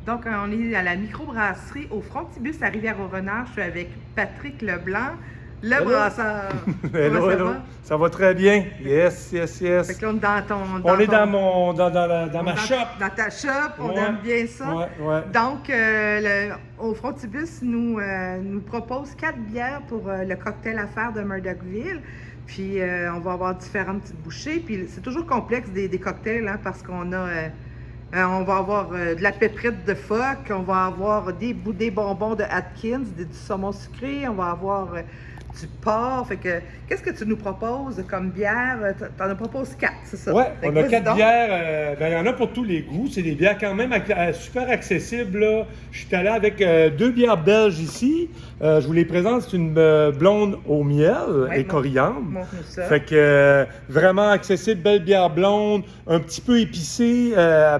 Donc, on est à la microbrasserie au Frontibus à Rivière-au-Renard. Je suis avec Patrick Leblanc, le Hello. brasseur. Hello, Comment ça hello. va? Ça va très bien. Yes, yes, Fait yes. que là, on est dans ton... On est ton- dans ma shop. Dans ta shop, on Ouais, aime bien ça. ouais. Donc, au Frontibus nous propose 4 bières pour le cocktail affaires de Murdochville. Puis, on va avoir différentes petites bouchées. Puis, c'est toujours complexe des cocktails, hein, parce qu'on a... on va avoir de la péprette de phoque, on va avoir des bonbons de Atkins, du saumon sucré, on va avoir du porc. Fait que, qu'est-ce que tu nous proposes comme bière? T'en as proposes 4, c'est ça? Ouais, Fait on que a vas-y 4 donc. bières. Il y en a pour tous les goûts. C'est des bières quand même super accessibles, là. Je suis allé avec 2 bières belges ici. Je vous les présente. C'est une blonde au miel Ouais, et coriandre. montre-nous ça. Fait que vraiment accessible, belle bière blonde, un petit peu épicée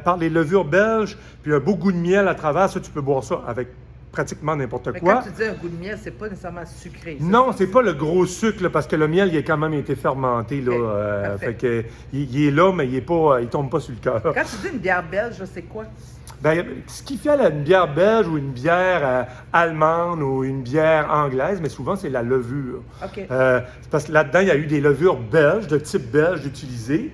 par les levures belges, puis un beau goût de miel à travers. Ça, tu peux boire ça avec pratiquement n'importe Mais quoi. quand tu dis un goût de miel, c'est pas nécessairement sucré. Non, c'est pas le gros sucre, là, parce que le miel, il a quand même été fermenté. Là, Ok, parfait. fait que, il est là, mais il tombe pas sur le cœur. Quand tu dis une bière belge, c'est quoi? Ben, ce qui fait une bière belge ou une bière allemande ou une bière anglaise, mais souvent, c'est la levure. OK. C'est parce que là-dedans, il y a eu des levures belges, de type belge utilisées.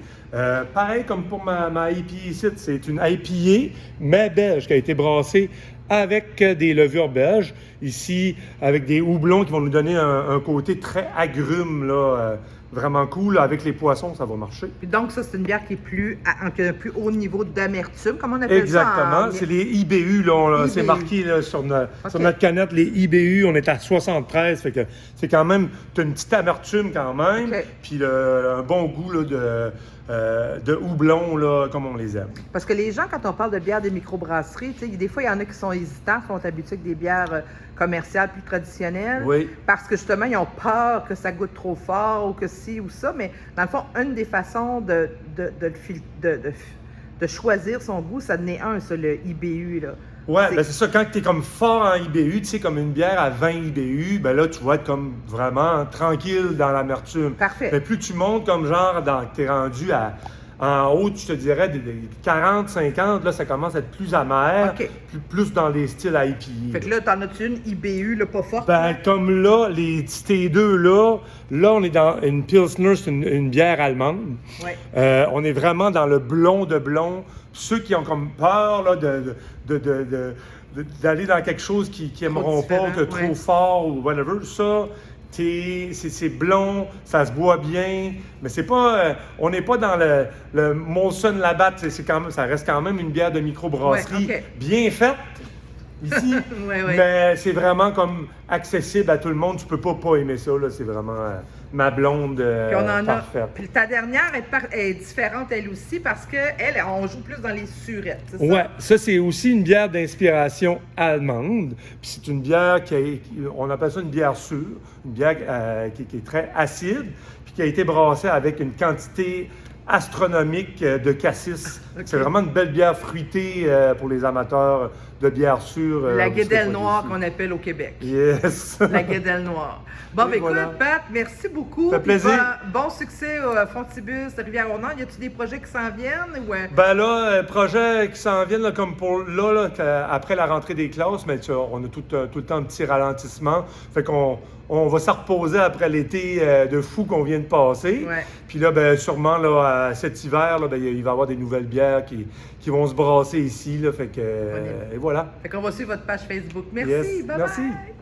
Pareil comme pour ma IPA ici, c'est une IPA, mais belge, qui a été brassée avec des levures belges. Ici, avec des houblons qui vont nous donner un côté très agrume, là, vraiment cool. Avec les poissons, ça va marcher. Puis donc, ça, c'est une bière qui a un plus haut niveau d'amertume. Comment on appelle Exactement, ça? c'est les IBU, là, c'est IBU. marqué là, sur Ok. notre canette, les IBU, on est à 73, fait que c'est quand même, tu as une petite amertume quand même, Ok. puis un bon goût là, de houblon, là, comme on les aime. Parce que les gens, quand on parle de bière des microbrasseries, tu sais, des fois, il y en a qui sont hésitants, qui sont habitués avec des bières commerciales plus traditionnelles. Oui. Parce que justement, ils ont peur que ça goûte trop fort ou que ci ou ça. Mais dans le fond, une des façons de choisir son goût, ça en est un, ça, le IBU, là. Ouais, C'est- ben c'est ça, quand tu es comme fort en IBU, tu sais, comme une bière à 20 IBU, ben là, tu vas être comme vraiment tranquille dans l'amertume. Parfait. Mais plus tu montes comme genre, tu es rendu en haut, je te dirais, des 40, 50, là, ça commence à être plus amer, OK. plus dans les styles IPA. Fait que là, t'en as-tu une IBU, là, pas forte? Ben, comme là, les T2, là, on est dans une Pilsner, c'est une bière allemande. Ouais. On est vraiment dans le blond de blond. Ceux qui ont comme peur là, d'aller dans quelque chose qu'ils n'aimeront pas, différent, que trop ouais. fort ou whatever, ça, c'est blond, ça se boit bien, mais c'est pas, on n'est pas dans le Molson Labatt, ça reste quand même une bière de microbrasserie Ouais, ok. bien faite. Ici, Ouais. mais c'est vraiment comme accessible à tout le monde. Tu peux pas aimer ça, là. C'est vraiment ma blonde Puis on en a. parfaite. Puis ta dernière est différente elle aussi parce que elle, on joue plus dans les surettes, c'est ça? Ouais, ça c'est aussi une bière d'inspiration allemande. Puis c'est une bière on appelle ça une bière sûre, une bière qui est très acide, puis qui a été brassée avec une quantité astronomique de cassis. Ok. C'est vraiment une belle bière fruitée pour les amateurs de bière sûre. La vous serez guédelle pas noire déçus. qu'on appelle au Québec. Yes. La guédelle noire. Bon, Et ben écoute, voilà. Pat, merci beaucoup. Ça fait Puis plaisir. Bon succès au Frontibus, Rivière-au-Nord. Y a-tu des projets qui s'en viennent? Ou, Ben là, projet qui s'en viennent, là, comme pour là, après la rentrée des classes, mais tu vois, on a tout le temps un petit ralentissement. Fait qu'on va se reposer après l'été de fou qu'on vient de passer. Ouais. Puis là, ben, sûrement, là, cet hiver, là, ben, il va y avoir des nouvelles bières qui vont se brasser ici. Là, fait que, et voilà. Fait qu'on va suivre votre page Facebook. Merci. Yes. Bye Merci. bye.